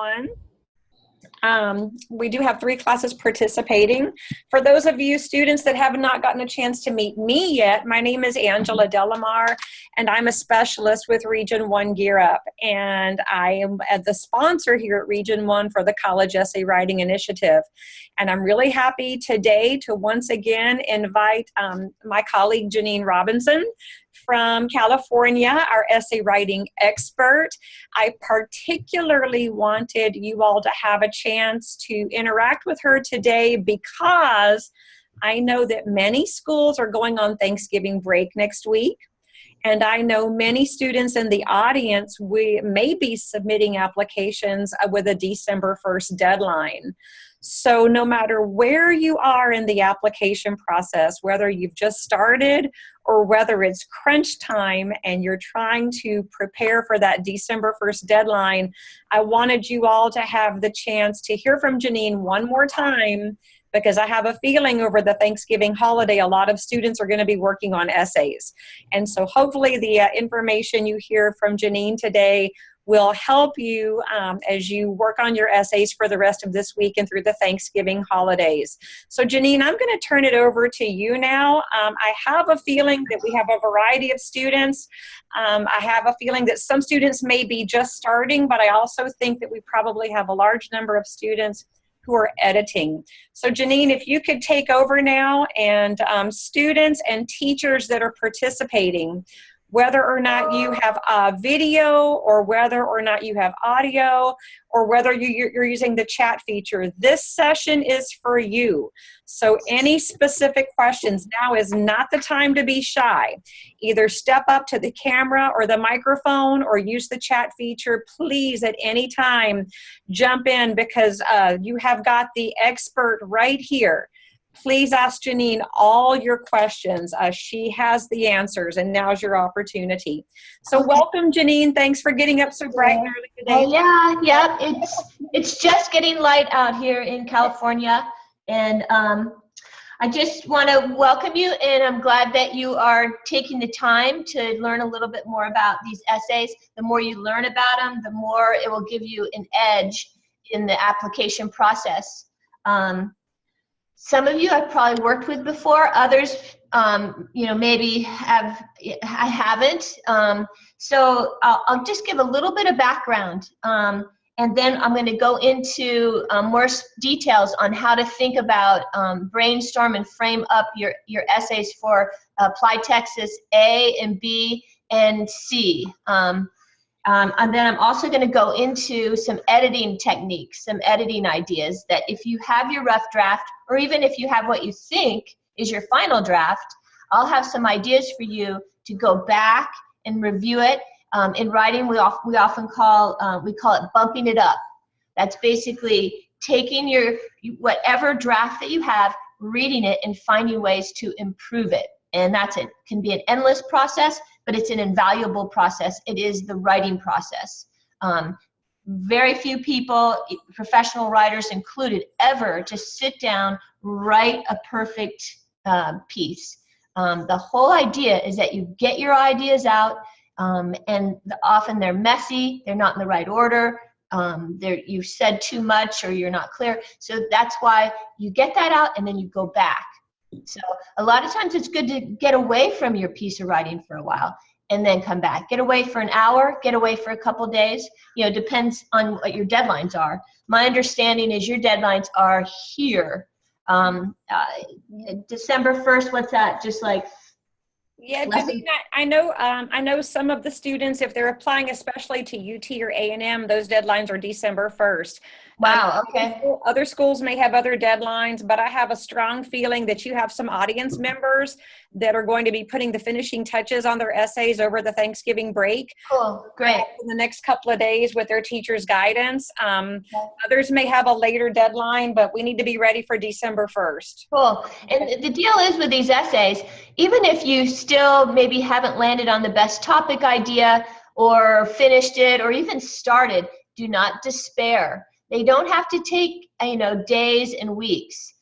everyone. We do have 3 classes participating. For those of you students that have not gotten a chance to meet me yet, my name is Angela Delamar, and I'm a specialist with Region 1 Gear Up. And I am the sponsor here at Region 1 for the College Essay Writing Initiative. And I'm really happy today to once again invite my colleague Janine Robinson from California, our essay writing expert. I particularly wanted you all to have a chance to interact with her today because I know that many schools are going on Thanksgiving break next week. And I know many students in the audience may be submitting applications with a December 1st deadline. So no matter where you are in the application process, whether you've just started or whether it's crunch time and you're trying to prepare for that December 1st deadline, I wanted you all to have the chance to hear from Janine one more time, because I have a feeling over the Thanksgiving holiday, a lot of students are going to be working on essays. And so hopefully the information you hear from Janine today will help you as you work on your essays for the rest of this week and through the Thanksgiving holidays. So Janine, I'm going to turn it over to you now. I have a feeling that we have a variety of students. I have a feeling that some students may be just starting, but I also think that we probably have a large number of students who are editing. So Janine, if you could take over now, and students and teachers that are participating, whether or not you have a video or whether or not you have audio or whether you're using the chat feature, this session is for you. So any specific questions, now is not the time to be shy. Either step up to the camera or the microphone or use the chat feature. Please, at any time, jump in, because you have got the expert right here. Please ask Janine all your questions. She has the answers, and now's your opportunity. So welcome, Janine. Thanks for getting up so bright and early today. Yeah. It's just getting light out here in California, and I just want to welcome you, and I'm glad that you are taking the time to learn a little bit more about these essays. The more you learn about them, the more it will give you an edge in the application process. Some of you I've probably worked with before. Others, maybe I haven't. So I'll just give a little bit of background, and then I'm going to go into more details on how to think about, brainstorm and frame up your essays for Applied Texas A and B and C. And then I'm also going to go into some editing techniques, some editing ideas that if you have your rough draft, or even if you have what you think is your final draft, I'll have some ideas for you to go back and review it. In writing, we often call it bumping it up. That's basically taking whatever draft that you have, reading it, and finding ways to improve it. And it can be an endless process, but it's an invaluable process. It is the writing process. Very few people, professional writers included, ever just sit down, write a perfect piece. The whole idea is that you get your ideas out, and often they're messy, they're not in the right order, you said too much or you're not clear. So that's why you get that out and then you go back. So a lot of times it's good to get away from your piece of writing for a while and then come back. Get away for an hour, get away for a couple days. Depends on what your deadlines are. My understanding is your deadlines are here. December 1st, what's that? Just like Yeah, Janine, I know some of the students, if they're applying especially to UT or A&M, those deadlines are December 1st. Wow, okay. Other schools may have other deadlines, but I have a strong feeling that you have some audience members that are going to be putting the finishing touches on their essays over the Thanksgiving break. Cool, great. In the next couple of days with their teacher's guidance. Others may have a later deadline, but we need to be ready for December 1st. Cool. And the deal is with these essays, even if you still maybe haven't landed on the best topic idea or finished it or even started, do not despair. They don't have to take, days and weeks.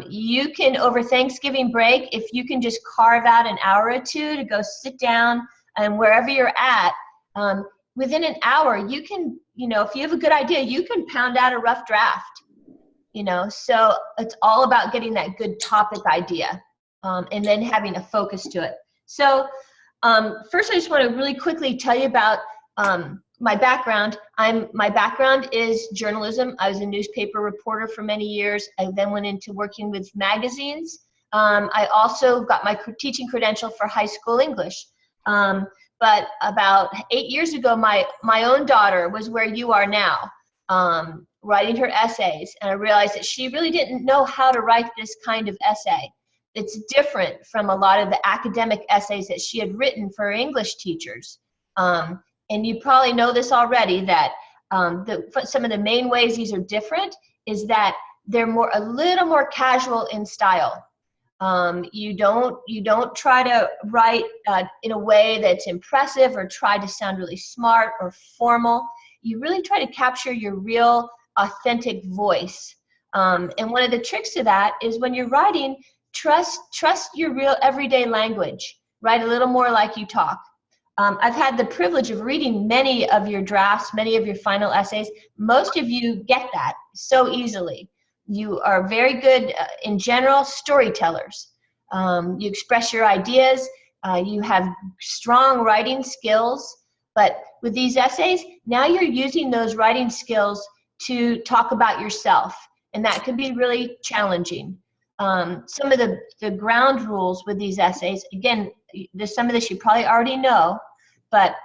You can, over Thanksgiving break, if you can just carve out an hour or two to go sit down and wherever you're at, within an hour, you can, if you have a good idea, you can pound out a rough draft. So it's all about getting that good topic idea, and then having a focus to it. So first, I just want to really quickly tell you about my background. My background is journalism. I was a newspaper reporter for many years. I then went into working with magazines. I also got my teaching credential for high school English. But about 8 years ago, my own daughter was where you are now, writing her essays, and I realized that she really didn't know how to write this kind of essay. It's different from a lot of the academic essays that she had written for her English teachers. And you probably know this already, that some of the main ways these are different is that they're a little more casual in style. You don't try to write in a way that's impressive or try to sound really smart or formal. You really try to capture your real, authentic voice. And one of the tricks to that is when you're writing, trust your real everyday language. Write a little more like you talk. I've had the privilege of reading many of your drafts, many of your final essays. Most of you get that so easily. You are very good, in general, storytellers. You express your ideas. You have strong writing skills. But with these essays, now you're using those writing skills to talk about yourself. And that can be really challenging. Some of the ground rules with these essays, again, there's some of this you probably already know, but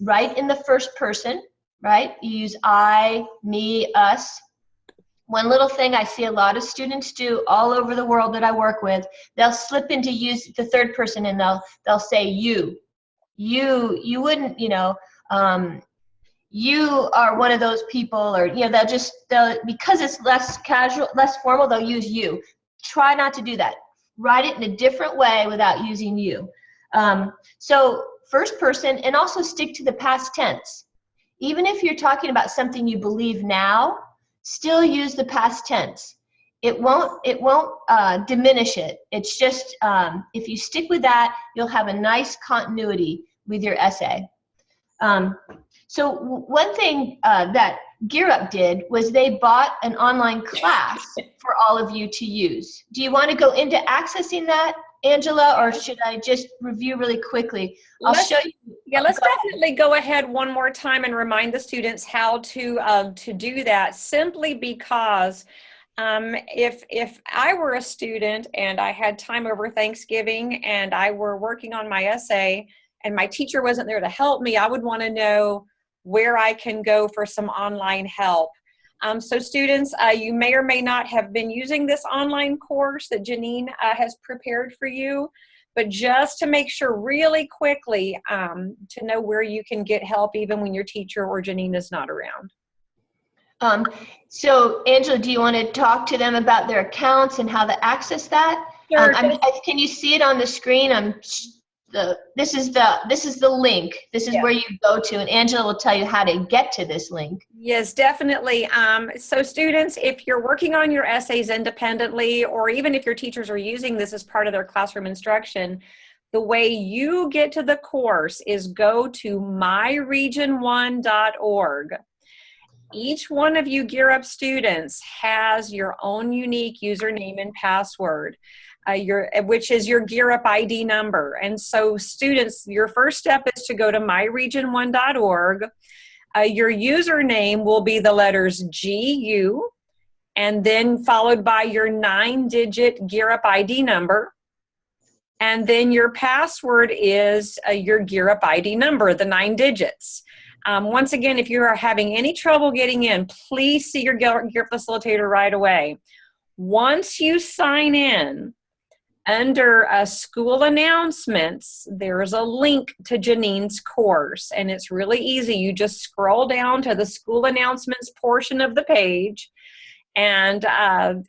write in the first person, right? You use I, me, us. One little thing I see a lot of students do all over the world that I work with, they'll slip into use the third person and they'll say you. You wouldn't, you are one of those people, or, they'll because it's less casual, less formal, they'll use you. Try not to do that. Write it in a different way without using you. So first person, and also stick to the past tense. Even if you're talking about something you believe now, still use the past tense. It won't diminish it. It's just, if you stick with that, you'll have a nice continuity with your essay. So one thing that GearUp did was they bought an online class for all of you to use. Do you want to go into accessing that, Angela, or should I just review really quickly? I'll show you. Yeah, let's definitely go ahead one more time and remind the students how to do that, simply because if I were a student and I had time over Thanksgiving and I were working on my essay and my teacher wasn't there to help me, I would want to know where I can go for some online help. So students, you may or may not have been using this online course that Janine has prepared for you, but just to make sure really quickly to know where you can get help even when your teacher or Janine is not around. So Angela, do you want to talk to them about their accounts and how to access that? Sure. Can you see it on the screen? This is the link. This is where you go to, and Angela will tell you how to get to this link. Yes, definitely. So students, if you're working on your essays independently, or even if your teachers are using this as part of their classroom instruction, the way you get to the course is go to myregion1.org. Each one of you GearUp students has your own unique username and password. Which is your GearUp ID number. And so students, your first step is to go to myregion1.org. Your username will be the letters GU, and then followed by your 9-digit GearUp ID number. And then your password is your GearUp ID number, the 9 digits. Once again, if you are having any trouble getting in, please see your GearUp facilitator right away. Once you sign in, under school announcements, there's a link to Janine's course, and it's really easy. You just scroll down to the school announcements portion of the page, and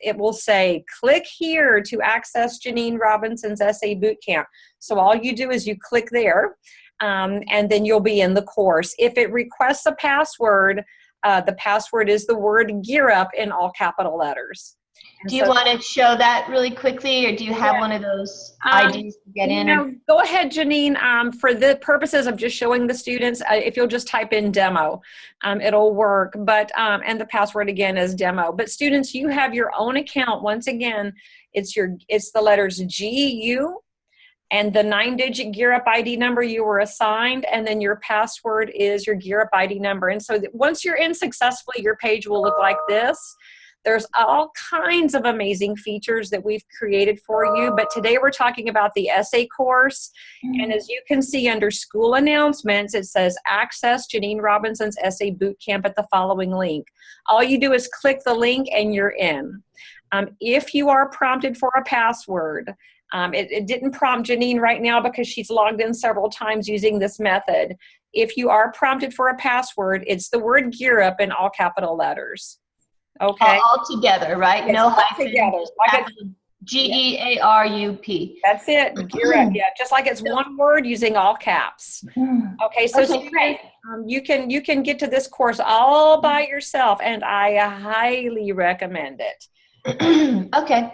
it will say, click here to access Janine Robinson's Essay Bootcamp. So all you do is you click there, and then you'll be in the course. If it requests a password, the password is the word GearUp in all capital letters. And Do you so, want to show that really quickly, or do you have yeah. one of those Um, IDs to get in? Or? Go ahead, Janine. For the purposes of just showing the students, if you'll just type in demo, it'll work. But and the password again is demo. But students, you have your own account. Once again, it's the letters GU and the 9-digit Gear Up ID number you were assigned, and then your password is your Gear Up ID number. And so once you're in successfully, your page will look like this. There's all kinds of amazing features that we've created for you, but today we're talking about the essay course. And as you can see under school announcements, it says access Janine Robinson's essay bootcamp at the following link. All you do is click the link and you're in. If you are prompted for a password, it didn't prompt Janine right now because she's logged in several times using this method. If you are prompted for a password, it's the word Gear Up in all capital letters. Okay. All together, right? It's no all hyphen. together. Like GEARUP. that's it. Gear Up. Yeah, just like it's one word using all caps. Okay, so Okay, great. you can get to this course all by yourself, and I highly recommend it. Okay,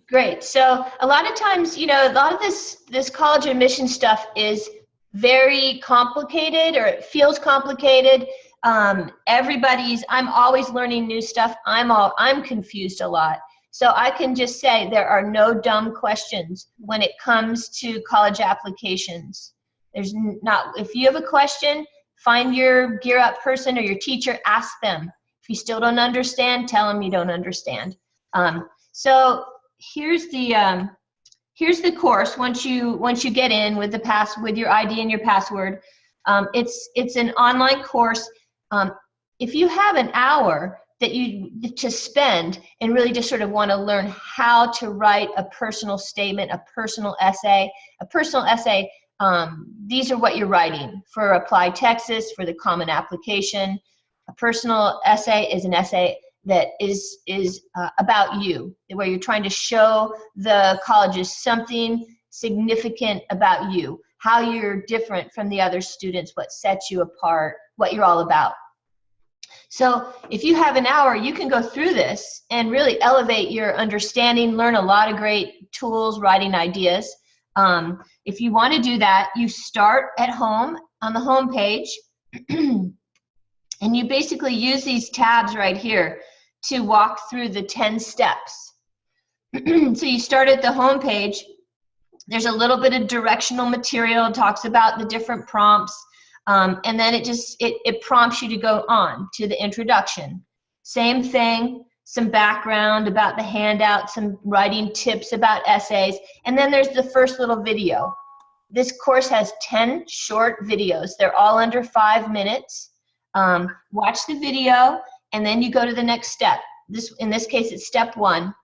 great. So a lot of times, a lot of this college admission stuff is very complicated, or it feels complicated. I'm always learning new stuff. I'm confused a lot. So I can just say there are no dumb questions when it comes to college applications. There's not. If you have a question, find your Gear Up person or your teacher, ask them. If you still don't understand, tell them you don't understand. So here's the course. Once you get in with with your ID and your password, it's an online course. If you have an hour to spend and really just sort of want to learn how to write a personal statement, a personal essay, these are what you're writing for Apply Texas, for the Common Application. A personal essay is an essay that is about you, where you're trying to show the colleges something significant about you, how you're different from the other students, what sets you apart, what you're all about. So if you have an hour, you can go through this and really elevate your understanding, learn a lot of great tools, writing ideas. If you want to do that, you start at home on the home page, and you basically use these tabs right here to walk through the 10 steps. So you start at the home page. There's a little bit of directional material, talks about the different prompts. And then it prompts you to go on to the introduction. Same thing, some background about the handout, some writing tips about essays, and then there's the first little video. This course has 10 short videos. They're all under 5 minutes. Watch the video, and then you go to the next step. In this case, it's step 1.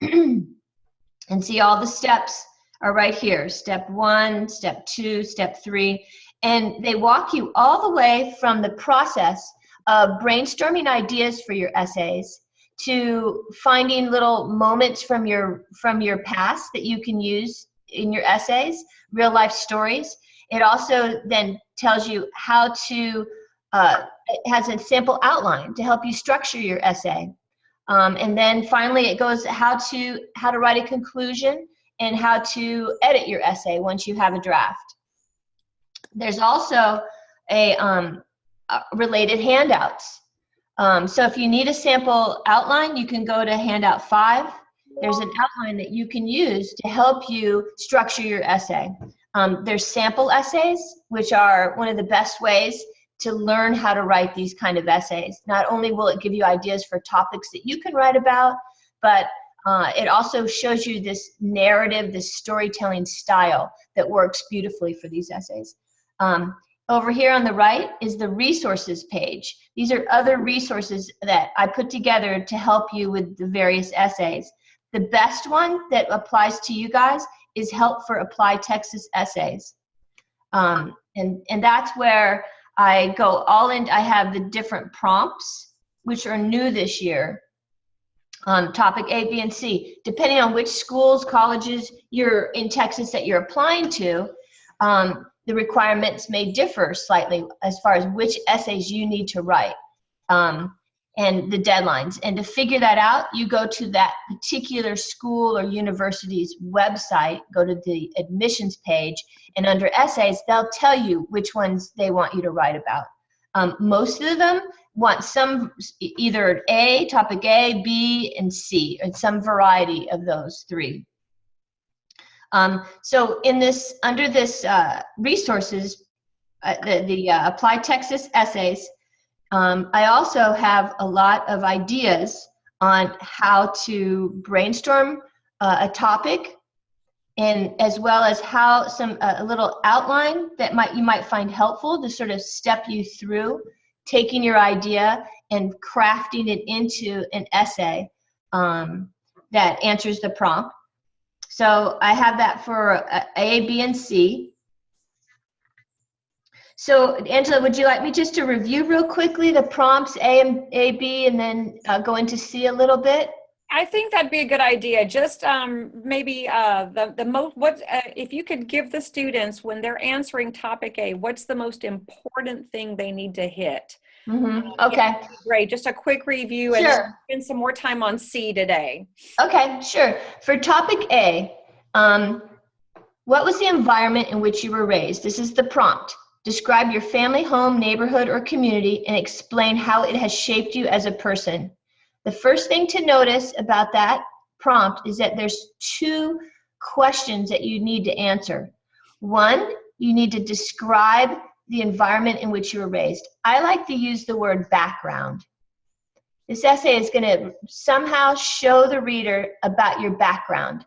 And see, all the steps are right here. Step 1, step 2, step 3. And they walk you all the way from the process of brainstorming ideas for your essays to finding little moments from your past that you can use in your essays, real life stories. It also then tells you how to, it has a sample outline to help you structure your essay. And then finally it goes how to write a conclusion and how to edit your essay once you have a draft. There's also related handouts. So if you need a sample outline, you can go to handout 5. There's an outline that you can use to help you structure your essay. There's sample essays, which are one of the best ways to learn how to write these kind of essays. Not only will it give you ideas for topics that you can write about, but it also shows you this narrative, this storytelling style that works beautifully for these essays. Over here on the right is the resources page. These are other resources that I put together to help you with the various essays. The best one that applies to you guys is Help for Apply Texas Essays. And that's where I go all in. I have the different prompts, which are new this year. Topic A, B, and C. Depending on which schools, colleges you're in Texas that you're applying to, the requirements may differ slightly as far as which essays you need to write. and the deadlines. And to figure that out, you go to that particular school or university's website, go to the admissions page, and under essays, they'll tell you which ones they want you to write about. Most of them want some, either topic A, B, and C, and some variety of those three. So in this, under this resources, the Applied Texas Essays, I also have a lot of ideas on how to brainstorm a topic, and as well as how a little outline that you might find helpful to sort of step you through taking your idea and crafting it into an essay that answers the prompt. So I have that for A, B, and C. So Angela, would you like me just to review real quickly the prompts A, B, and then go into C a little bit? I think that'd be a good idea. Just maybe if you could give the students, when they're answering topic A, what's the most important thing they need to hit? Mm-hmm. Okay. Yeah, great. Just a quick review, and sure. spend some more time on C today. Okay, sure. For topic A, what was the environment in which you were raised? This is the prompt. Describe your family, home, neighborhood, or community, and explain how it has shaped you as a person. The first thing to notice about that prompt is that there's two questions that you need to answer. One, you need to describe the environment in which you were raised. I like to use the word background. This essay is going to somehow show the reader about your background.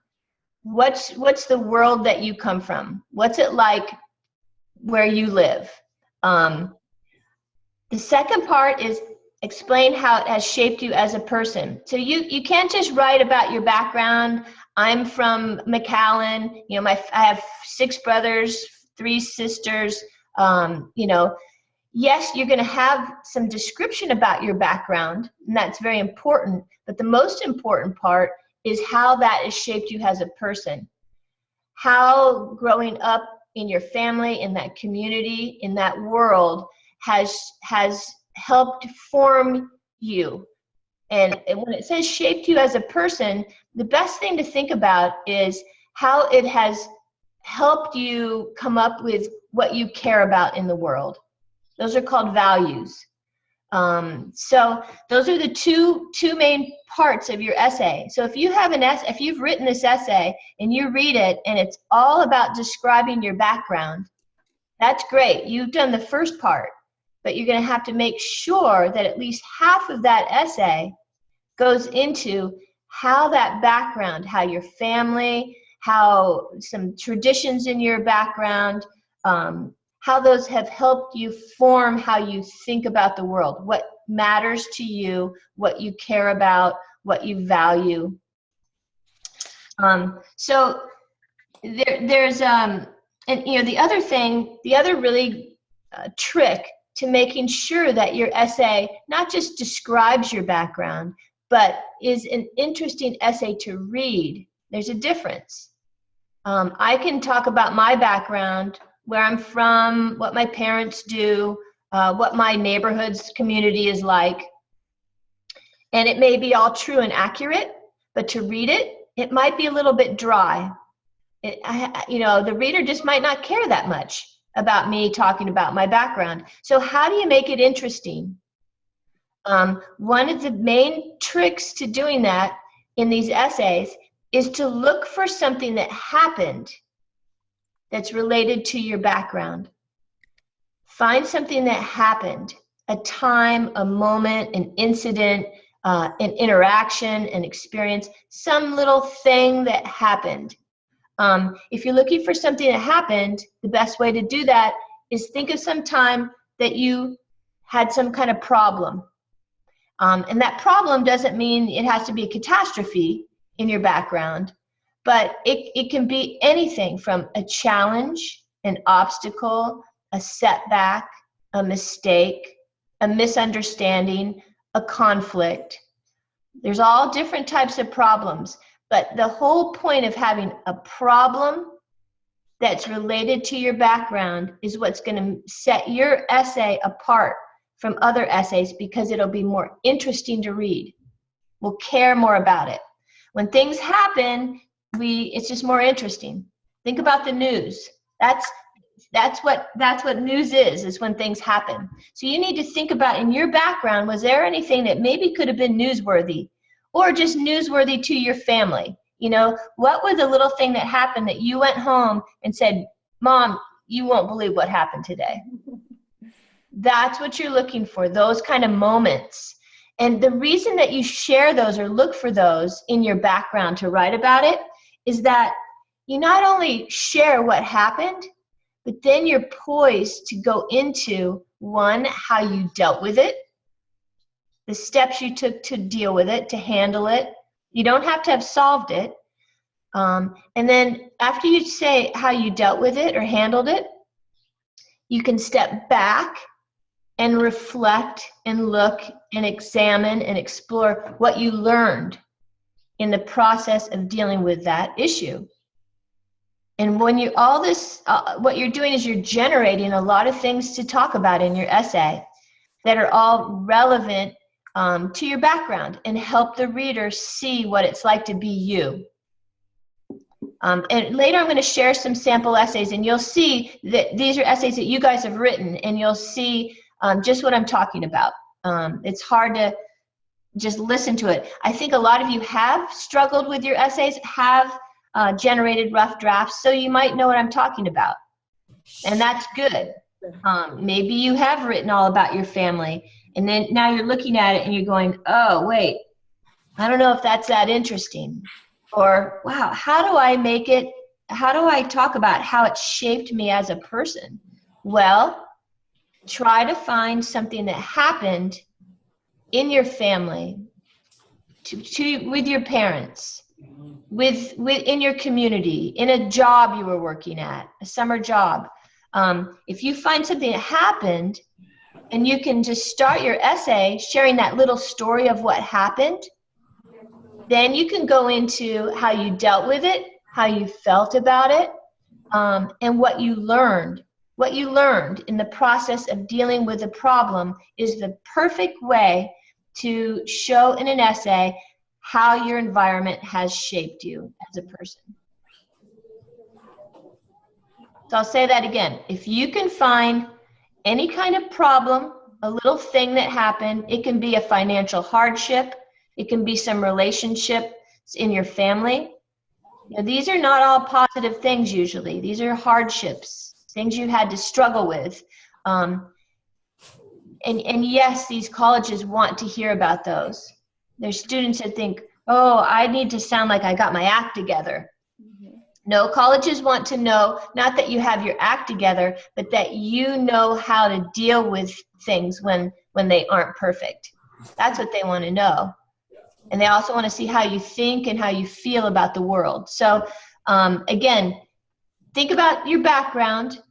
What's the world that you come from? What's it like where you live? The second part is explain how it has shaped you as a person. So you can't just write about your background. I'm from McAllen. You know, I have 6 brothers, 3 sisters. You know, yes, you're going to have some description about your background, and that's very important. But the most important part is how that has shaped you as a person. How growing up in your family, in that community, in that world has helped form you. And when it says shaped you as a person, the best thing to think about is how it has helped you come up with what you care about in the world. Those are called values. So those are the two main parts of your essay. So if you have if you've written this essay and you read it and it's all about describing your background, that's great. You've done the first part, but you're going to have to make sure that at least half of that essay goes into how that background, how your family, how some traditions in your background, how those have helped you form how you think about the world, what matters to you, what you care about, what you value. So there's, and you know, the other really trick to making sure that your essay not just describes your background, but is an interesting essay to read. There's a difference. I can talk about my background, where I'm from, what my parents do, what my neighborhood's community is like. And it may be all true and accurate, but to read it, it might be a little bit dry. You know, the reader just might not care that much about me talking about my background. So how do you make it interesting? One of the main tricks to doing that in these essays is to look for something that happened that's related to your background. Find something that happened, a time, a moment, an incident, an interaction, an experience, some little thing that happened. If you're looking for something that happened, the best way to do that is think of some time that you had some kind of problem. And that problem doesn't mean it has to be a catastrophe in your background, but it can be anything from a challenge, an obstacle, a setback, a mistake, a misunderstanding, a conflict. There's all different types of problems, but the whole point of having a problem that's related to your background is what's going to set your essay apart from other essays because it'll be more interesting to read. We'll care more about it. When things happen, it's just more interesting. Think about the news. That's what news is when things happen. So you need to think about, in your background, was there anything that maybe could have been newsworthy or just newsworthy to your family? You know, what was the little thing that happened that you went home and said, Mom, you won't believe what happened today? That's what you're looking for, those kind of moments. And the reason that you share those or look for those in your background to write about it is that you not only share what happened, but then you're poised to go into, one, how you dealt with it, the steps you took to deal with it, to handle it. You don't have to have solved it. And then after you say how you dealt with it or handled it, you can step back and reflect and look and examine and explore what you learned in the process of dealing with that issue. And when you what you're doing is you're generating a lot of things to talk about in your essay that are all relevant to your background and help the reader see what it's like to be you. And later I'm going to share some sample essays, and you'll see that these are essays that you guys have written, and you'll see just what I'm talking about. It's hard to just listen to it. I think a lot of you have struggled with your essays, have generated rough drafts, so you might know what I'm talking about. And that's good. Maybe you have written all about your family, and then now you're looking at it and you're going, oh, wait, I don't know if that's that interesting. Or, wow, how do I talk about how it shaped me as a person? Well, try to find something that happened in your family, with your parents, in your community, in a job you were working at, a summer job. If you find something that happened, and you can just start your essay sharing that little story of what happened, then you can go into how you dealt with it, how you felt about it, and what you learned. What you learned in the process of dealing with a problem is the perfect way to show in an essay how your environment has shaped you as a person. So I'll say that again. If you can find any kind of problem, a little thing that happened, it can be a financial hardship, it can be some relationships in your family. You know, these are not all positive things usually. These are hardships, things you had to struggle with. And yes, these colleges want to hear about those. There's students that think, oh, I need to sound like I got my act together. No, colleges want to know, not that you have your act together, but that you know how to deal with things when they aren't perfect. That's what they want to know. And they also want to see how you think and how you feel about the world. So again, think about your background,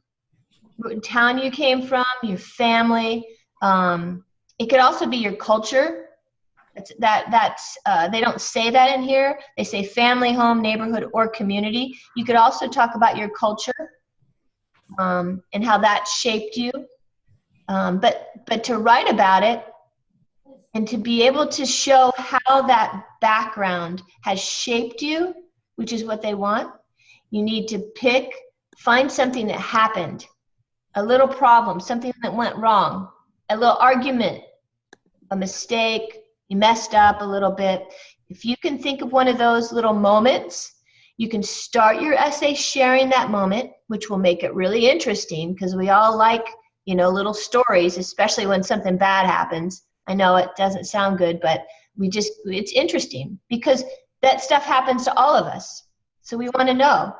what town you came from, your family. It could also be your culture. They don't say that in here. They say family, home, neighborhood, or community. You could also talk about your culture and how that shaped you. But to write about it and to be able to show how that background has shaped you, which is what they want, you need to find something that happened, a little problem, something that went wrong, a little argument, a mistake, you messed up a little bit. If you can think of one of those little moments, you can start your essay sharing that moment, which will make it really interesting because we all like, little stories, especially when something bad happens. I know it doesn't sound good, but it's interesting because that stuff happens to all of us. So we want to know.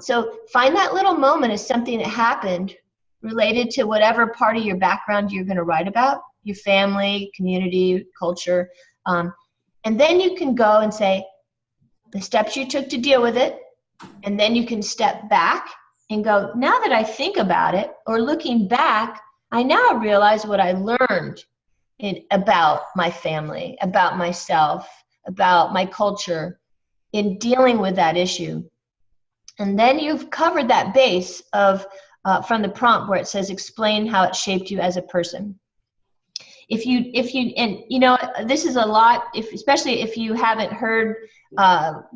So find that little moment as something that happened related to whatever part of your background you're going to write about, your family, community, culture. And then you can go and say the steps you took to deal with it. And then you can step back and go, now that I think about it, or looking back, I now realize what I learned about my family, about myself, about my culture in dealing with that issue. And then you've covered that base of from the prompt where it says explain how it shaped you as a person. and this is a lot, especially if you haven't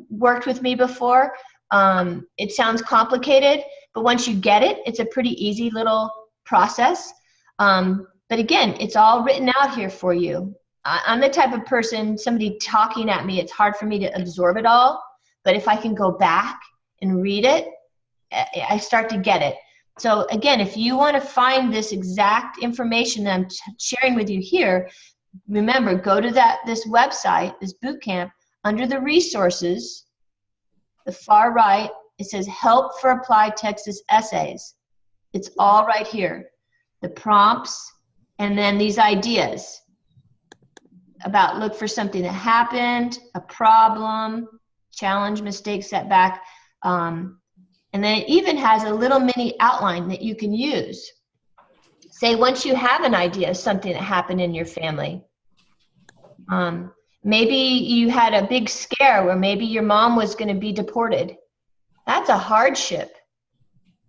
worked with me before, it sounds complicated, but once you get it, it's a pretty easy little process. But again, it's all written out here for you. I'm the type of person, somebody talking at me, it's hard for me to absorb it all, but if I can go back and read it, I start to get it. So again, if you want to find this exact information that I'm sharing with you here, remember, go to this website, this boot camp, under the resources, the far right, it says Help for Applied Texas Essays. It's all right here. The prompts, and then these ideas about look for something that happened, a problem, challenge, mistake, setback, and then it even has a little mini outline that you can use. Say once you have an idea of something that happened in your family, maybe you had a big scare where maybe your mom was going to be deported. That's a hardship,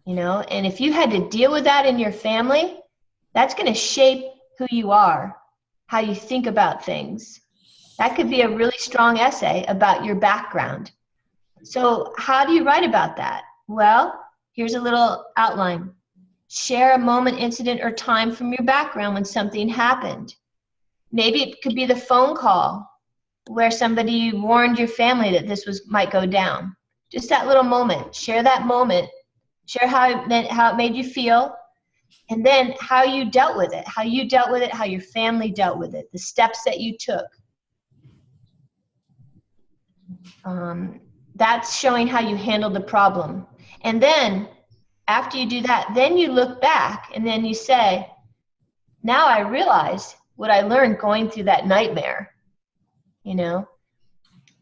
and if you had to deal with that in your family, that's going to shape who you are, how you think about things. That could be a really strong essay about your background. So how do you write about that? Well, here's a little outline. Share a moment, incident, or time from your background when something happened. Maybe it could be the phone call where somebody warned your family that this might go down. Just that little moment. Share that moment. Share how it made you feel, and then how you dealt with it, how your family dealt with it, the steps that you took. That's showing how you handled the problem. And then after you do that, then you look back and then you say, now I realize what I learned going through that nightmare.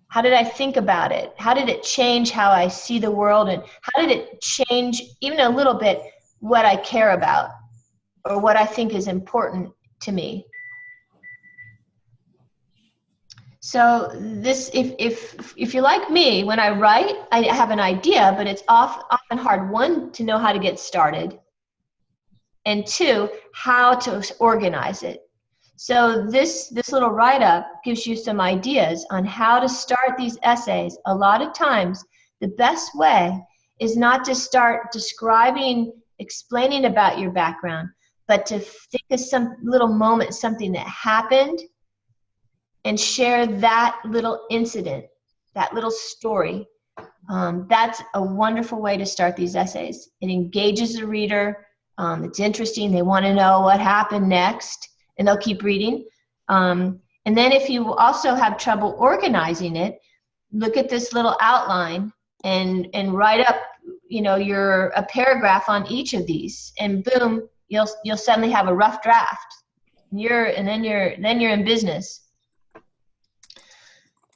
How did I think about it? How did it change how I see the world? And how did it change even a little bit what I care about or what I think is important to me? So this, if you're like me, when I write, I have an idea, but it's often hard, one, to know how to get started, and two, how to organize it. So this little write-up gives you some ideas on how to start these essays. A lot of times, the best way is not to start explaining about your background, but to think of some little moment, something that happened, and share that little incident, that little story. That's a wonderful way to start these essays. It engages the reader. It's interesting. They want to know what happened next, and they'll keep reading. And then if you also have trouble organizing it, look at this little outline and write up, a paragraph on each of these, and boom, you'll suddenly have a rough draft. And then you're in business.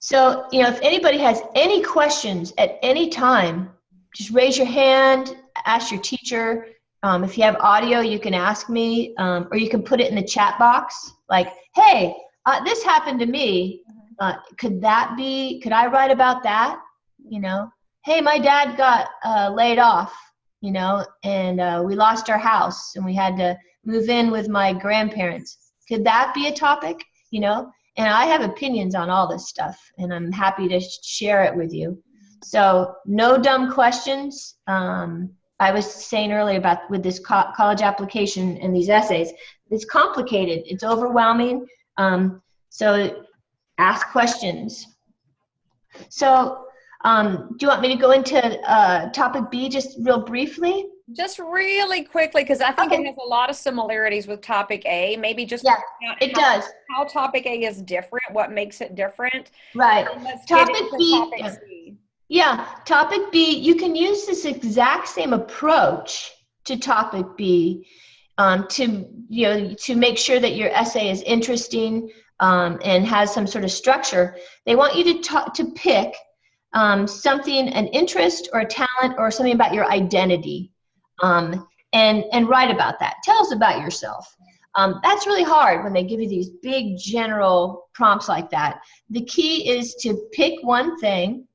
So, if anybody has any questions at any time, just raise your hand, ask your teacher. If you have audio, you can ask me, or you can put it in the chat box, like, hey, this happened to me. Could I write about that? Hey, my dad got laid off, and we lost our house and we had to move in with my grandparents. Could that be a topic, And I have opinions on all this stuff, and I'm happy to share it with you. So no dumb questions. I was saying earlier with this college application and these essays, it's complicated. It's overwhelming. So ask questions. So do you want me to go into topic B just real briefly? Just really quickly, because I think it has a lot of similarities with topic A. Maybe just how topic A is different, what makes it different. Right. Topic B. Topic B, you can use this exact same approach to topic B to make sure that your essay is interesting and has some sort of structure. They want you to pick something, an interest or a talent or something about your identity. And write about that. Tell us about yourself. That's really hard when they give you these big general prompts like that. The key is to pick one thing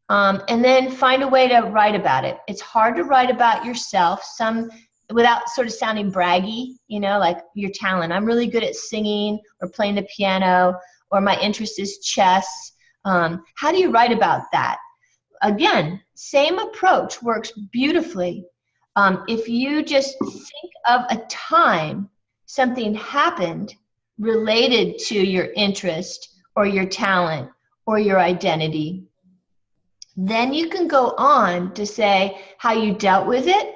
and then find a way to write about it. It's hard to write about yourself. Some without sort of sounding braggy, like your talent. I'm really good at singing or playing the piano, or my interest is chess. How do you write about that? Again, same approach works beautifully. If you just think of a time something happened related to your interest or your talent or your identity, then you can go on to say how you dealt with it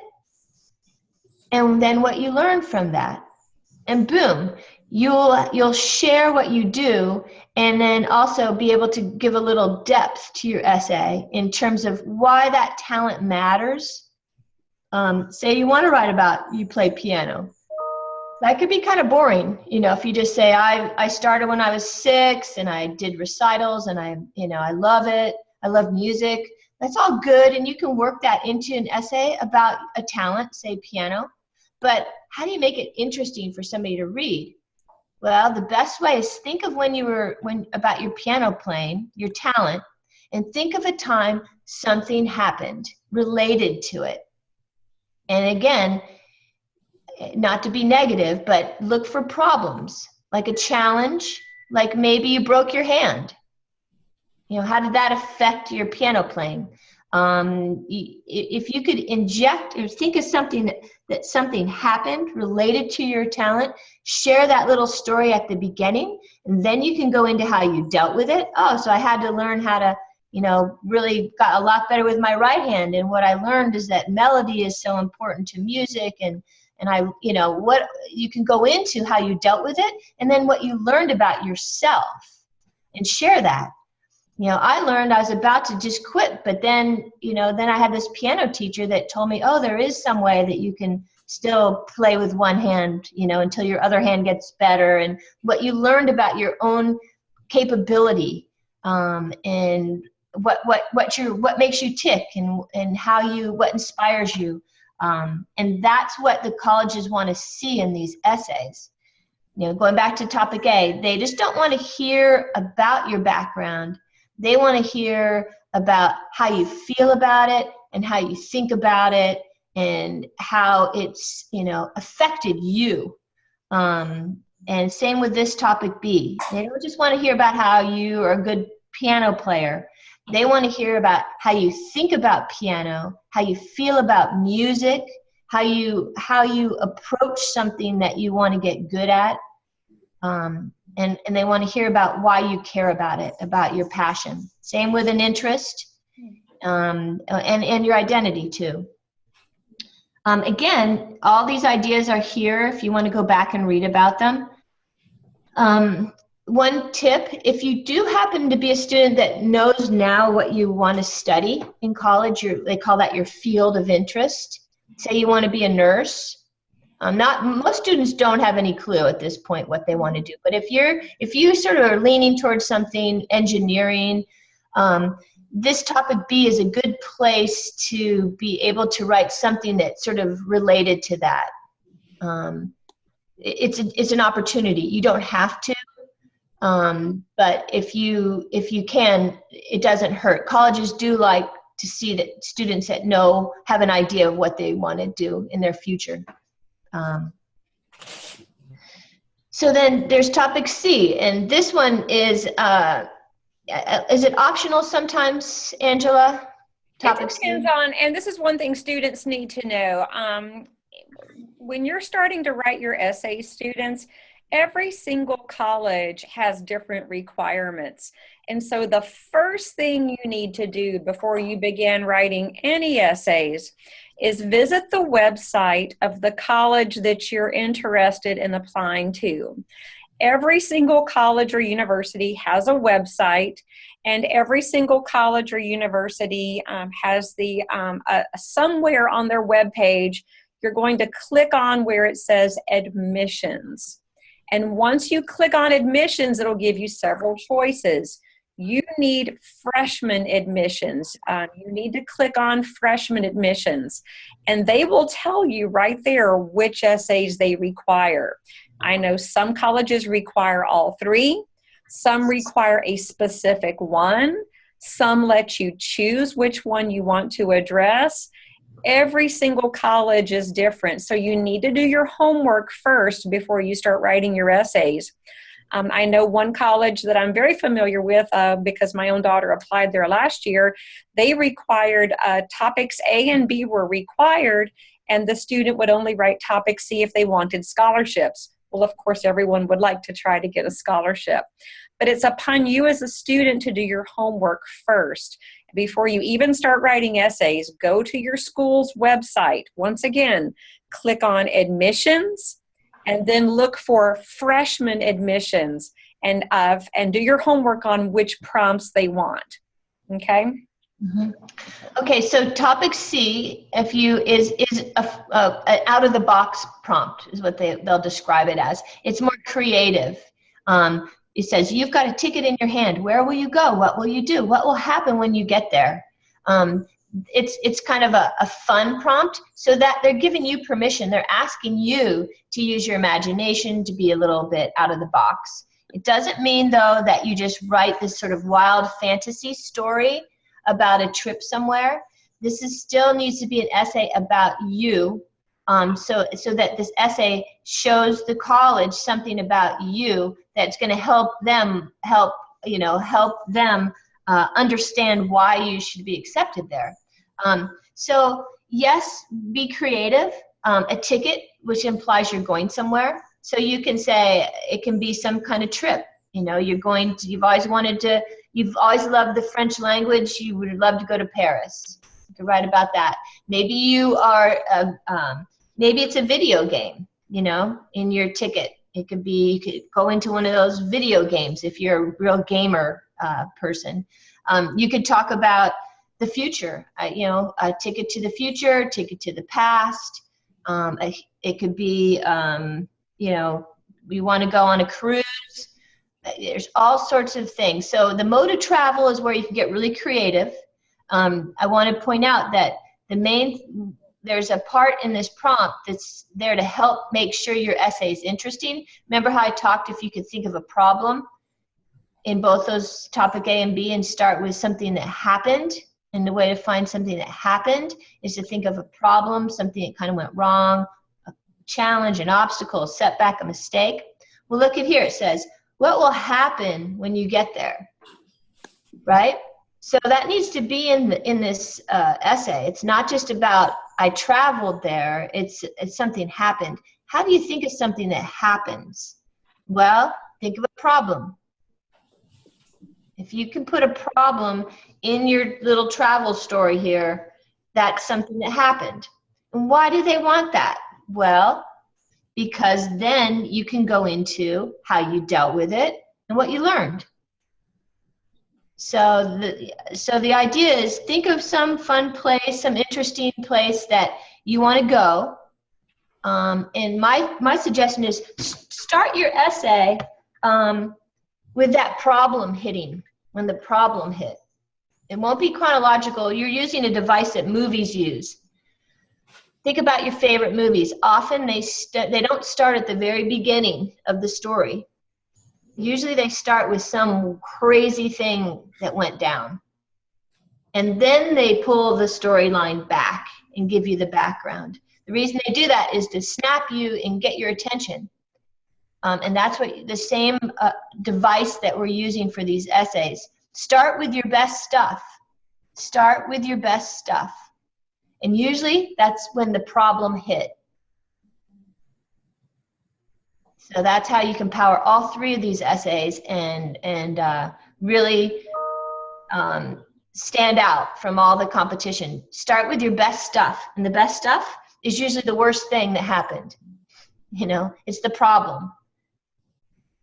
and then what you learned from that. And boom, you'll share what you do, and then also be able to give a little depth to your essay in terms of why that talent matters. Say you want to write about you play piano. That could be kind of boring, if you just say, I started when I was 6 and I did recitals and I love it. I love music. That's all good, and you can work that into an essay about a talent, say piano. But how do you make it interesting for somebody to read? Well, the best way is think of about your piano playing, your talent, and think of a time something happened related to it. And again, not to be negative, but look for problems, like a challenge, like maybe you broke your hand. How did that affect your piano playing? If you could inject or think of something that something happened related to your talent, share that little story at the beginning, and then you can go into how you dealt with it. Oh, so I had to learn how to, really got a lot better with my right hand, and what I learned is that melody is so important to music, and I, what you can go into how you dealt with it, and then what you learned about yourself, and share that. I learned I was about to just quit, but then I had this piano teacher that told me, oh, there is some way that you can still play with one hand, until your other hand gets better, and what you learned about your own capability, and what makes you tick, and what inspires you, and that's what the colleges want to see in these essays. Going back to topic A, they just don't want to hear about your background. They want to hear about how you feel about it and how you think about it and how it's, affected you. And same with this topic B. They don't just want to hear about how you are a good piano player. They want to hear about how you think about piano, how you feel about music, how you approach something that you want to get good at. And they want to hear about why you care about it, about your passion. Same with an interest, and your identity too. Again, all these ideas are here if you want to go back and read about them. One tip, if you do happen to be a student that knows now what you want to study in college, they call that your field of interest. Say you want to be a nurse. Most students don't have any clue at this point what they want to do. But if you sort of are leaning towards something engineering, this topic B is a good place to be able to write something that's sort of related to that. It's an opportunity. You don't have to, but if you can, it doesn't hurt. Colleges do like to see that students that have an idea of what they want to do in their future. So then there's topic C, and this one is it optional sometimes, Angela? Topic C? It depends on, and this is one thing students need to know. When you're starting to write your essay, students, every single college has different requirements. And so the first thing you need to do before you begin writing any essays is visit the website of the college that you're interested in applying to. Every single college or university has a website, and every single college or university has somewhere on their webpage, you're going to click on where it says admissions. And once you click on admissions, it'll give you several choices. You need freshman admissions. You need to click on freshman admissions, and they will tell you right there which essays they require. I know some colleges require all 3. Some require a specific one. Some let you choose which one you want to address. Every single college is different, so you need to do your homework first before you start writing your essays. I know one college that I'm very familiar with because my own daughter applied there last year. They required topics A and B were required, and the student would only write topic C if they wanted scholarships. Well, of course, everyone would like to try to get a scholarship. But it's upon you as a student to do your homework first. Before you even start writing essays, go to your school's website. Once again, click on admissions, and then look for freshman admissions and do your homework on which prompts they want. Okay? Mm-hmm. Okay, so topic C, is a out of the box prompt is what they'll describe it as. It's more creative. It says, you've got a ticket in your hand. Where will you go? What will you do? What will happen when you get there? It's kind of a fun prompt, so that they're giving you permission. They're asking you to use your imagination, to be a little bit out of the box. It doesn't mean, though, that you just write this sort of wild fantasy story about a trip somewhere. This still needs to be an essay about you, so that this essay shows the college something about you that's going to help them understand why you should be accepted there. So yes, be creative. A ticket, which implies you're going somewhere. So you can say it can be some kind of trip. You've always loved the French language. You would love to go to Paris. You could write about that. Maybe you are, maybe it's a video game, in your ticket. It could be, you could go into one of those video games if you're a real gamer person. You could talk about the future, a ticket to the future, ticket to the past. It could be, we want to go on a cruise. There's all sorts of things. So the mode of travel is where you can get really creative. I want to point out that there's a part in this prompt that's there to help make sure your essay is interesting. Remember how I talked if you could think of a problem in both those topic A and B and start with something that happened? And the way to find something that happened is to think of a problem, something that kind of went wrong, a challenge, an obstacle, a setback, a mistake. Well, look at here. It says, what will happen when you get there? Right? So that needs to be in this essay. It's not just about I traveled there. It's something happened. How do you think of something that happens? Well, think of a problem. If you can put a problem in your little travel story here, that's something that happened. And why do they want that? Well, because then you can go into how you dealt with it and what you learned. So the idea is, think of some fun place, some interesting place that you want to go. And my suggestion is start your essay with that problem hitting, when the problem hit. It won't be chronological. You're using a device that movies use. Think about your favorite movies. Often they don't start at the very beginning of the story. Usually they start with some crazy thing that went down. And then they pull the storyline back and give you the background. The reason they do that is to snap you and get your attention. And that's what the same device that we're using for these essays. Start with your best stuff. Start with your best stuff. And usually that's when the problem hit. So that's how you can power all three of these essays and really stand out from all the competition. Start with your best stuff. And the best stuff is usually the worst thing that happened. It's the problem.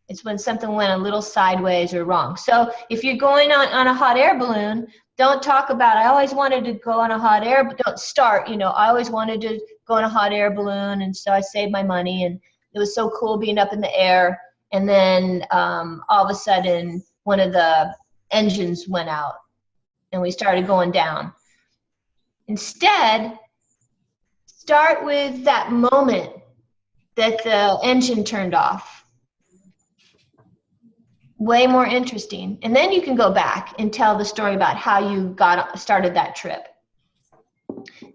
It's when something went a little sideways or wrong. So if you're going on a hot air balloon, don't talk about, I always wanted to go on a hot air, but don't start, I always wanted to go on a hot air balloon, and so I saved my money, and it was so cool being up in the air. And then all of a sudden, one of the engines went out, and we started going down. Instead, start with that moment that the engine turned off. Way more interesting. And then you can go back and tell the story about how you started that trip.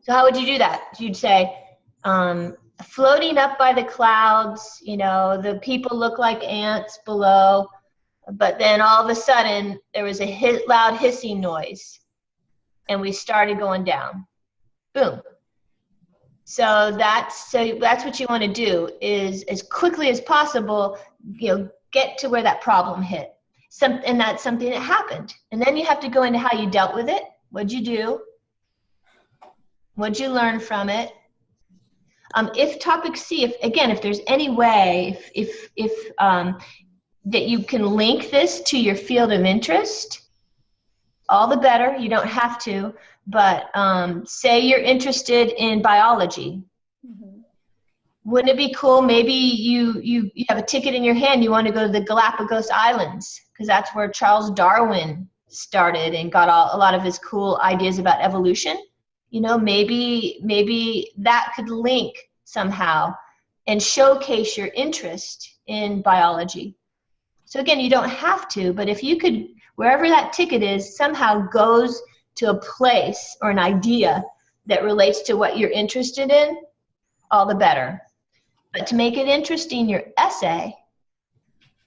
So how would you do that? You'd say, floating up by the clouds, you know, the people look like ants below, but then all of a sudden there was a loud hissing noise and we started going down. Boom. So that's what you want to do, is as quickly as possible, you know, get to where that problem hit. And that's something that happened. And then you have to go into how you dealt with it. What'd you do? What'd you learn from it? If topic C, if there's any way, that you can link this to your field of interest, all the better. You don't have to, but say you're interested in biology. Mm-hmm. Wouldn't it be cool? Maybe you have a ticket in your hand. You want to go to the Galapagos Islands because that's where Charles Darwin started and got a lot of his cool ideas about evolution. You know, maybe that could link somehow and showcase your interest in biology. So again, you don't have to, but if you could, wherever that ticket is, somehow goes to a place or an idea that relates to what you're interested in, all the better. But to make it interesting, your essay,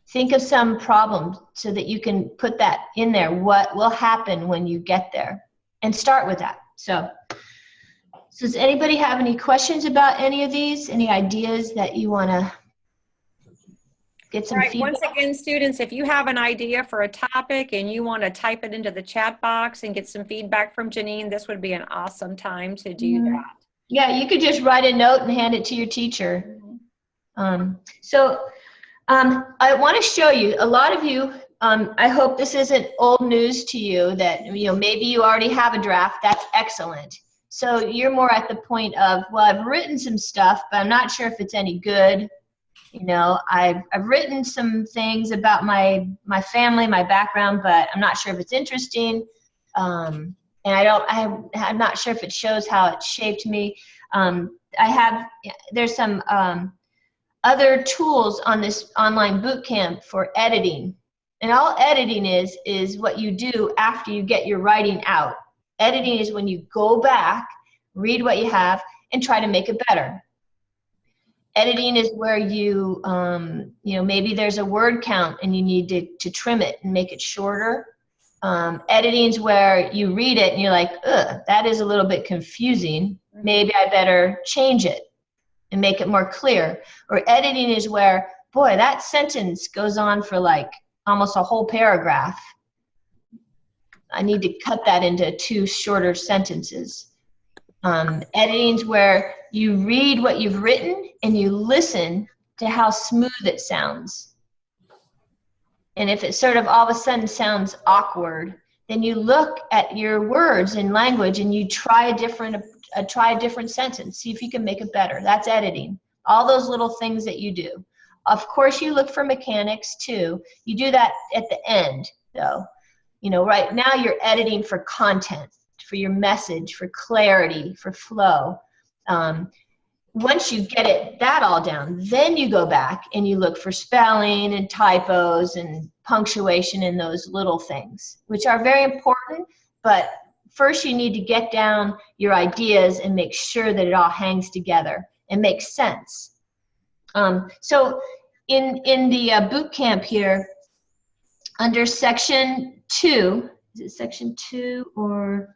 think of some problem so that you can put that in there. What will happen when you get there? And start with that. So does anybody have any questions about any of these? Any ideas that you want to get some feedback? Once again, students, if you have an idea for a topic and you want to type it into the chat box and get some feedback from Janine, this would be an awesome time to do that. Yeah, you could just write a note and hand it to your teacher. I want to show you, a lot of you, I hope this isn't old news to you that, you know, maybe you already have a draft. That's excellent. So you're more at the point of, well, I've written some stuff, but I'm not sure if it's any good. You know, I've written some things about my family, my background, but I'm not sure if it's interesting. And I'm not sure if it shows how it shaped me. There's some other tools on this online boot camp for editing. And all editing is what you do after you get your writing out. Editing is when you go back, read what you have, and try to make it better. Editing is where you, maybe there's a word count and you need to trim it and make it shorter. Editing is where you read it and you're like, ugh, that is a little bit confusing. Maybe I better change it and make it more clear. Or editing is where, boy, that sentence goes on for like almost a whole paragraph. I need to cut that into 2 shorter sentences. Editing is where you read what you've written and you listen to how smooth it sounds. And if it sort of all of a sudden sounds awkward, then you look at your words and language and you try a different sentence. See if you can make it better. That's editing. All those little things that you do. Of course, you look for mechanics too. You do that at the end, though. You know, right now you're editing for content, for your message, for clarity, for flow. Once you get that all down, then you go back and you look for spelling and typos and punctuation and those little things, which are very important. But first you need to get down your ideas and make sure that it all hangs together and makes sense. So in the boot camp here, under section 2, is it section 2 or,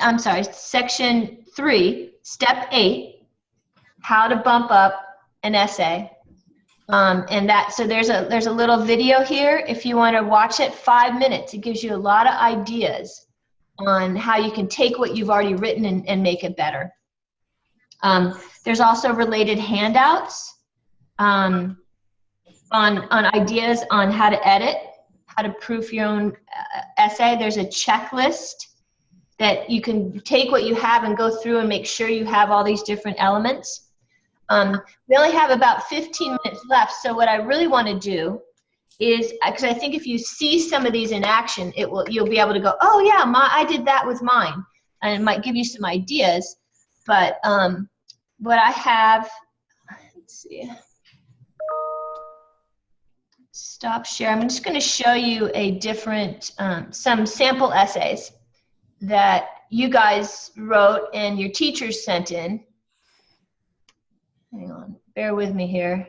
I'm sorry, section 3, step 8, how to bump up an essay. So there's a little video here. If you want to watch it, 5 minutes. It gives you a lot of ideas on how you can take what you've already written and make it better. There's also related handouts on ideas on how to edit, how to proof your own essay. There's a checklist that you can take what you have and go through and make sure you have all these different elements. We only have about 15 minutes left, so what I really want to do is, because I think if you see some of these in action, you'll be able to go, oh yeah, I did that with mine, and it might give you some ideas. But what I have, let's see, stop share. I'm just going to show you a different, some sample essays that you guys wrote and your teachers sent in. Hang on, bear with me here.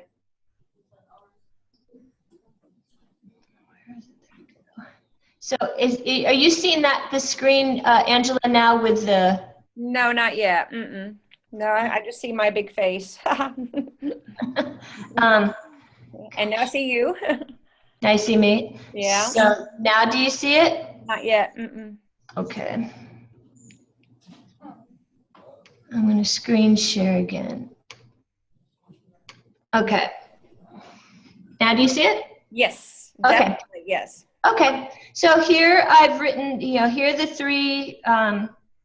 So are you seeing the screen, Angela, now with the... No, not yet. Mm-mm. No, I just see my big face. And now I see you. Now you see me? Yeah. So now do you see it? Not yet. Mm-mm. Okay. I'm going to screen share again. Okay. Now do you see it? Yes. Okay. Definitely, yes. Okay. So here I've written, here are the three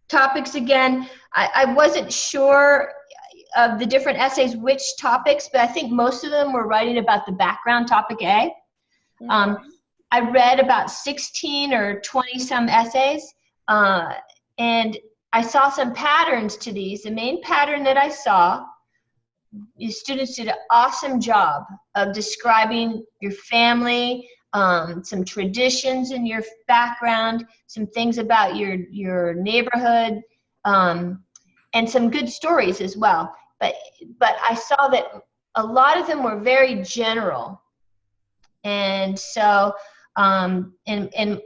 topics again. I wasn't sure of the different essays, which topics, but I think most of them were writing about the background, topic A. I read about 16 or 20 some essays, and I saw some patterns to these. The main pattern that I saw is students did an awesome job of describing your family, some traditions in your background, some things about your neighborhood, and some good stories as well. But I saw that a lot of them were very general. And so, and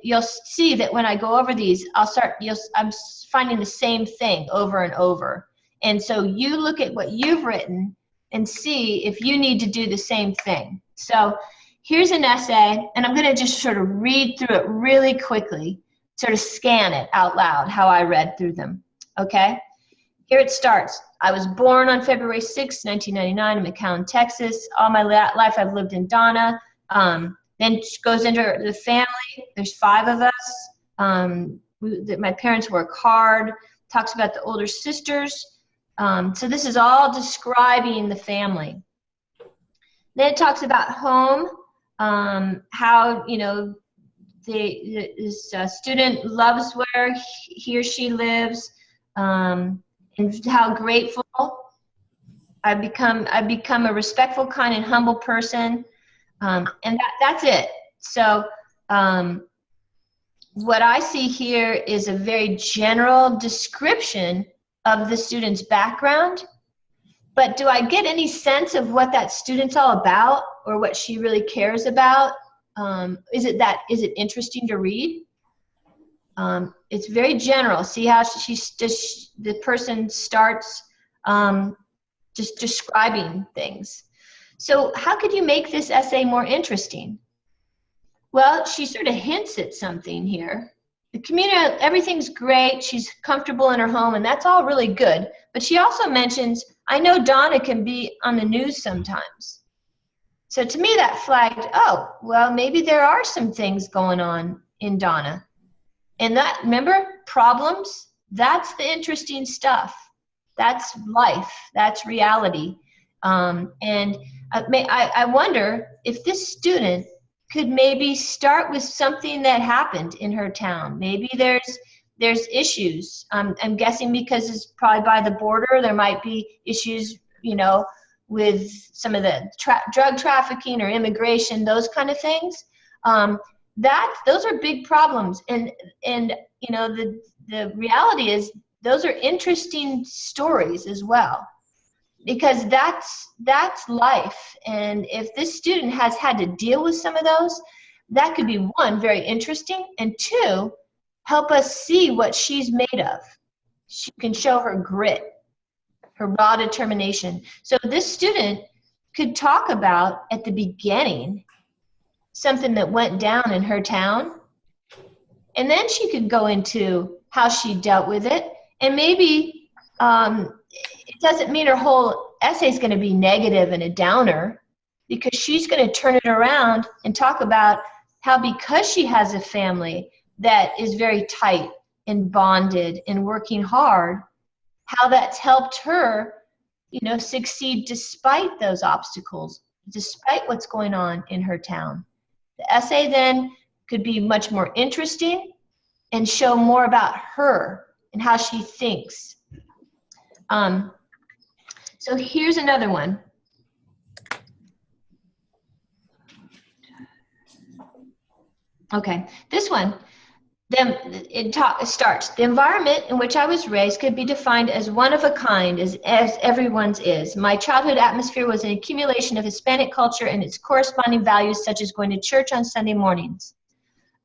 you'll see that when I go over these, I'm finding the same thing over and over. And so you look at what you've written and see if you need to do the same thing. So here's an essay, and I'm going to just sort of read through it really quickly, sort of scan it out loud, how I read through them, okay? Here it starts. I was born on February 6, 1999 in McAllen, Texas. All my life I've lived in Donna. Then goes into the family. There's 5 of us. My parents work hard. Talks about the older sisters. So this is all describing the family. Then it talks about home, how, this student loves where he or she lives, and how grateful I've become a respectful, kind, and humble person. And that's it. So what I see here is a very general description of the student's background, but do I get any sense of what that student's all about or what she really cares about? Is it interesting to read? It's very general. See how the person starts just describing things. So how could you make this essay more interesting? Well, she sort of hints at something here. The community, everything's great. She's comfortable in her home, and that's all really good. But she also mentions, I know Donna can be on the news sometimes. So to me, that flagged, oh, well, maybe there are some things going on in Donna. And that, remember, problems, that's the interesting stuff. That's life. That's reality. And I wonder if this student could maybe start with something that happened in her town. Maybe there's issues. I'm guessing because it's probably by the border, there might be issues, with some of the drug trafficking or immigration, those kind of things. Those are big problems. And the reality is those are interesting stories as well. Because that's life, and if this student has had to deal with some of those, that could be 1, very interesting, and 2, help us see what she's made of. She can show her grit, her raw determination. So this student could talk about, at the beginning, something that went down in her town, and then she could go into how she dealt with it, and maybe it doesn't mean her whole essay is going to be negative and a downer, because she's going to turn it around and talk about how, because she has a family that is very tight and bonded and working hard, how that's helped her, succeed despite those obstacles, despite what's going on in her town. The essay then could be much more interesting and show more about her and how she thinks. So here's another one. Okay, this one. Then it starts. The environment in which I was raised could be defined as one of a kind, as everyone's is. My childhood atmosphere was an accumulation of Hispanic culture and its corresponding values, such as going to church on Sunday mornings.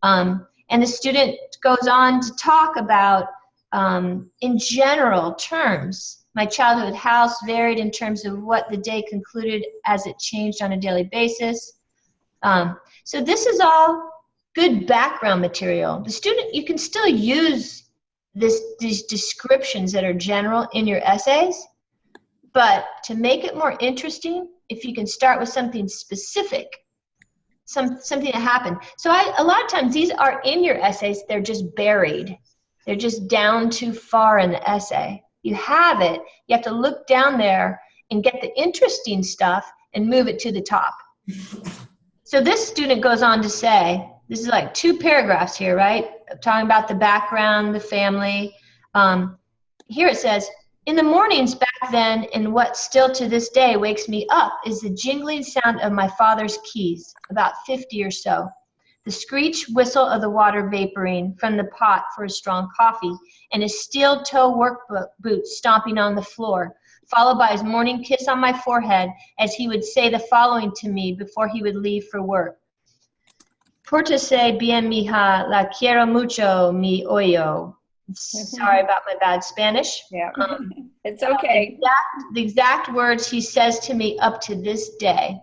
And the student goes on to talk about, in general terms, my childhood house varied in terms of what the day concluded as it changed on a daily basis. So this is all good background material. The student, you can still use these descriptions that are general in your essays, but to make it more interesting, if you can start with something specific, something that happened. So a lot of times these are in your essays, they're just buried. They're just down too far in the essay. You have it, you have to look down there and get the interesting stuff and move it to the top. So this student goes on to say, this is like 2 paragraphs here, right? Talking about the background, the family. Here it says, in the mornings back then, and what still to this day wakes me up is the jingling sound of my father's keys, about 50 or so. The screech whistle of the water vaporing from the pot for a strong coffee, and his steel-toe work boots stomping on the floor, followed by his morning kiss on my forehead as he would say the following to me before he would leave for work. Pórtese bien, mija, la quiero mucho, mi oyo. Sorry about my bad Spanish. Yeah, it's okay. The exact words he says to me up to this day.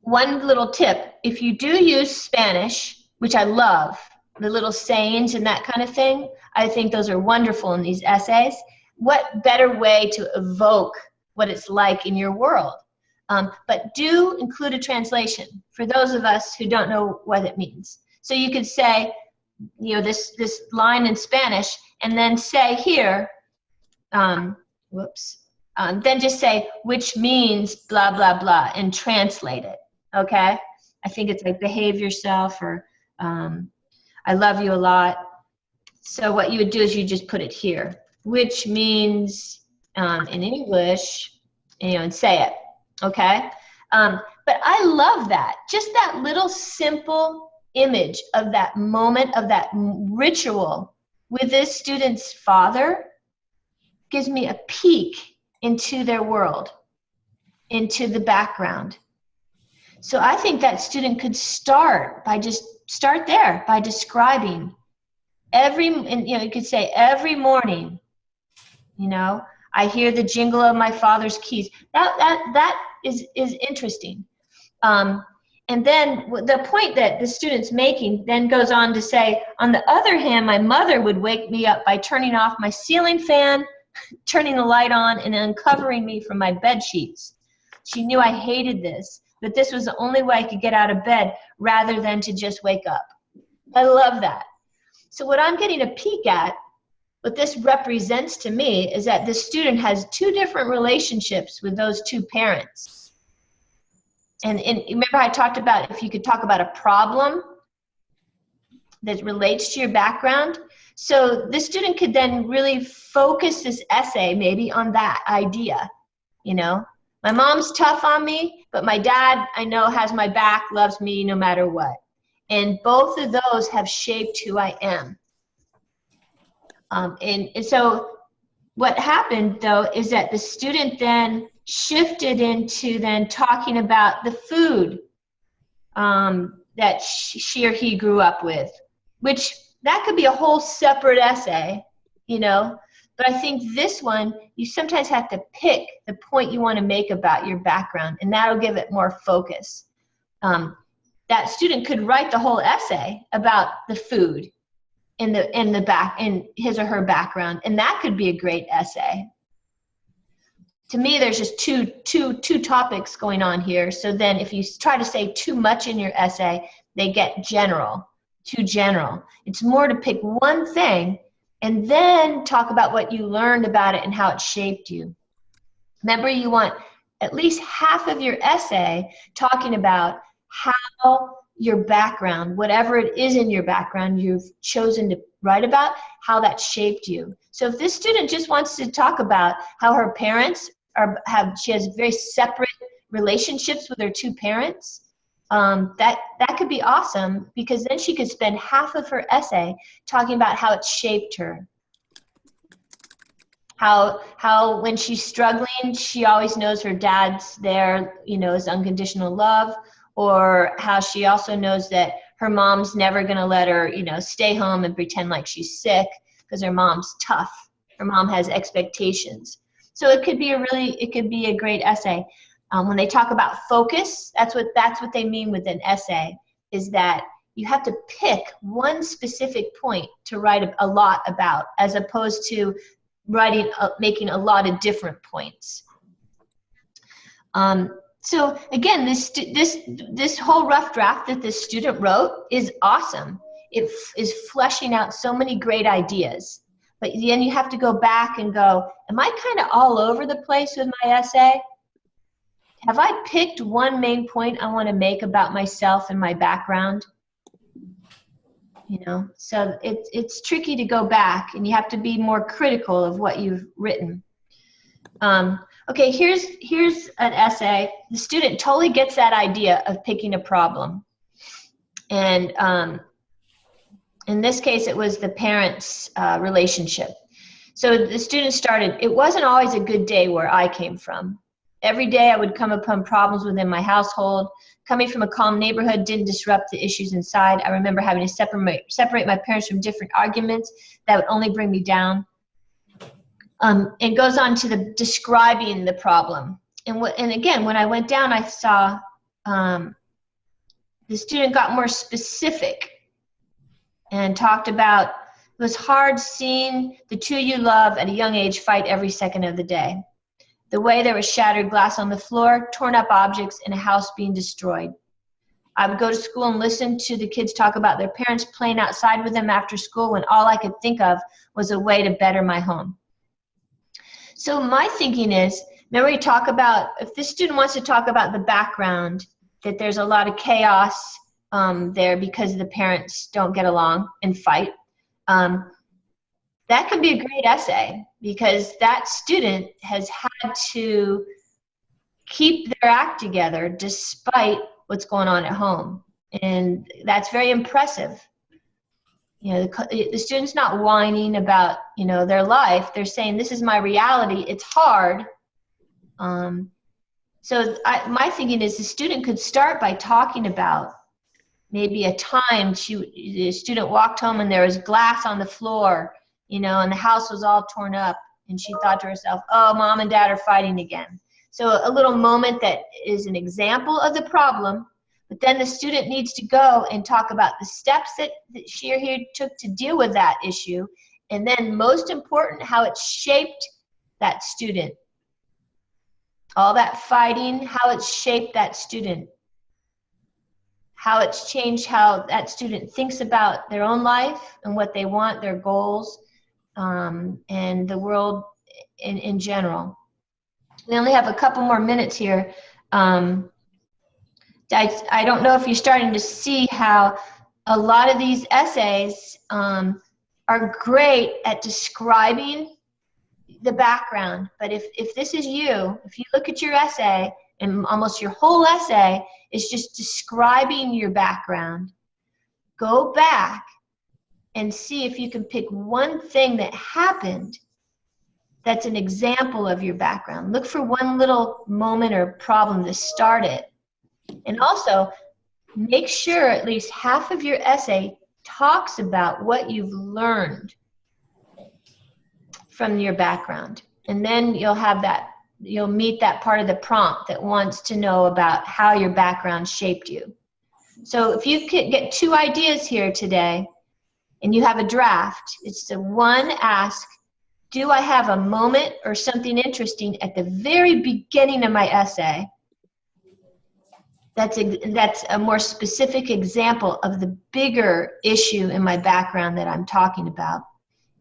One little tip, if you do use Spanish, which I love, the little sayings and that kind of thing, I think those are wonderful in these essays. What better way to evoke what it's like in your world? But do include a translation for those of us who don't know what it means. So you could say, you know, this line in Spanish, and then say here, then just say, which means blah, blah, blah, and translate it, okay? I think it's like behave yourself, or I love you a lot. So what you would do is you just put it here, which means in English, you know, and say it. Okay, but I love that. Just that little simple image of that moment, of that ritual with this student's father gives me a peek into their world, into the background. So I think that student could start there by describing and you know, you could say every morning, you know, I hear the jingle of my father's keys. That is interesting. And then the point that the student's making then goes on to say, on the other hand, my mother would wake me up by turning off my ceiling fan, turning the light on, and uncovering me from my bed sheets. She knew I hated this, but this was the only way I could get out of bed rather than to just wake up. I love that. So what I'm getting a peek at, what this represents to me, is that this student has 2 different relationships with those 2 parents. And remember I talked about if you could talk about a problem that relates to your background. So this student could then really focus this essay maybe on that idea. You know, my mom's tough on me, but my dad, I know, has my back, loves me no matter what. And both of those have shaped who I am. And so what happened, though, is that the student then shifted into then talking about the food that she or he grew up with, which that could be a whole separate essay, you know. But I think this one, you sometimes have to pick the point you want to make about your background, and that'll give it more focus. That student could write the whole essay about the food in his or her background, and that could be a great essay. To me, there's just two topics going on here. So then if you try to say too much in your essay, they get general, too general. It's more to pick one thing and then talk about what you learned about it and how it shaped you. Remember, you want at least half of your essay talking about how your background, whatever it is in your background you've chosen to write about, how that shaped you. So if this student just wants to talk about how her parents she has very separate relationships with her 2 parents, that could be awesome, because then she could spend half of her essay talking about how it shaped her. How when she's struggling, she always knows her dad's there, is unconditional love, or how she also knows that her mom's never going to let her, stay home and pretend like she's sick, because her mom's tough. Her mom has expectations. So it could be a great essay. When they talk about focus, that's what they mean with an essay, is that you have to pick one specific point to write a lot about, as opposed to making a lot of different points. So again, this whole rough draft that this student wrote is awesome. It is fleshing out so many great ideas. But then you have to go back and go, am I kind of all over the place with my essay? Have I picked one main point I want to make about myself and my background? So it's tricky to go back, and you have to be more critical of what you've written. Okay, here's an essay. The student totally gets that idea of picking a problem. And in this case, it was the parents' relationship. So the student started, it wasn't always a good day where I came from. Every day I would come upon problems within my household. Coming from a calm neighborhood didn't disrupt the issues inside. I remember having to separate my parents from different arguments that would only bring me down. And goes on to the describing the problem. And again, when I went down, I saw the student got more specific and talked about, it was hard seeing the two you love at a young age fight every second of the day. The way there was shattered glass on the floor, torn up objects, and a house being destroyed. I would go to school and listen to the kids talk about their parents playing outside with them after school, when all I could think of was a way to better my home. So my thinking is, remember we talk about, if this student wants to talk about the background, that there's a lot of chaos there because the parents don't get along and fight, that could be a great essay, because that student has had to keep their act together despite what's going on at home. And that's very impressive. The student's not whining about, their life. They're saying, this is my reality. It's hard. So my thinking is the student could start by talking about maybe a time the student walked home and there was glass on the floor, and the house was all torn up, and she thought to herself, oh, mom and dad are fighting again. So a little moment that is an example of the problem, but then the student needs to go and talk about the steps that she or he took to deal with that issue, and then most important, how it shaped that student. All that fighting, how it shaped that student. How it's changed how that student thinks about their own life and what they want, their goals, and the world in general. We only have a couple more minutes here. I don't know if you're starting to see how a lot of these essays are great at describing the background. But if this is you, if you look at your essay and almost your whole essay is just describing your background, go back and see if you can pick one thing that happened that's an example of your background. Look for one little moment or problem to start it. And also, make sure at least half of your essay talks about what you've learned from your background. And then you'll meet that part of the prompt that wants to know about how your background shaped you. So if you could get 2 ideas here today, and you have a draft, it's the one, ask, do I have a moment or something interesting at the very beginning of my essay that's a more specific example of the bigger issue in my background that I'm talking about?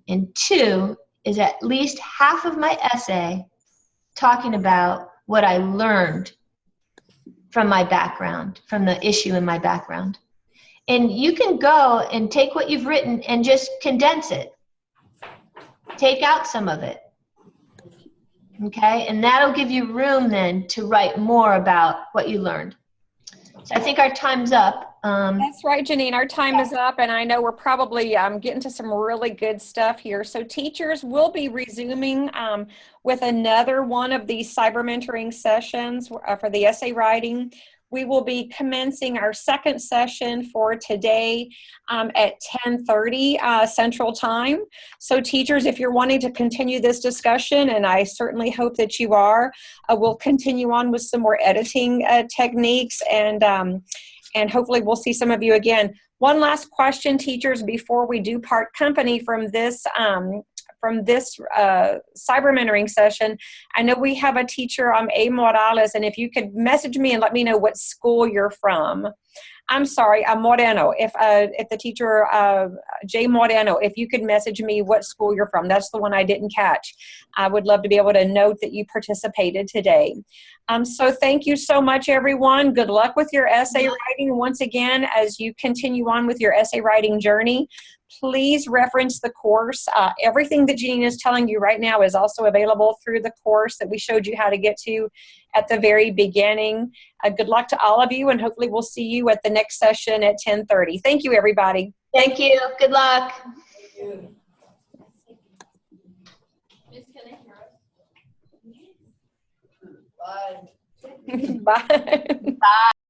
And 2 is at least half of my essay talking about what I learned from my background, from the issue in my background. And you can go and take what you've written and just condense it. Take out some of it. Okay? And that'll give you room then to write more about what you learned. So I think our time's up. That's right, Janine. Our time is up, and I know we're probably getting to some really good stuff here. So teachers will be resuming with another one of these cyber mentoring sessions for the essay writing. We will be commencing our second session for today at 10:30 Central Time. So teachers, if you're wanting to continue this discussion, and I certainly hope that you are, we'll continue on with some more editing techniques, and hopefully we'll see some of you again. One last question, teachers, before we do part company from this cyber mentoring session. I know we have a teacher, A. Morales, and if you could message me and let me know what school you're from. I'm sorry, Moreno. If the teacher, Jay Moreno, if you could message me what school you're from. That's the one I didn't catch. I would love to be able to note that you participated today. So thank you so much, everyone. Good luck with your essay writing once again as you continue on with your essay writing journey. Please reference the course. Everything that Janine is telling you right now is also available through the course that we showed you how to get to at the very beginning. Good luck to all of you, and hopefully we'll see you at the next session at 10:30. Thank you, everybody. Thank you. Good luck. Bye. Bye.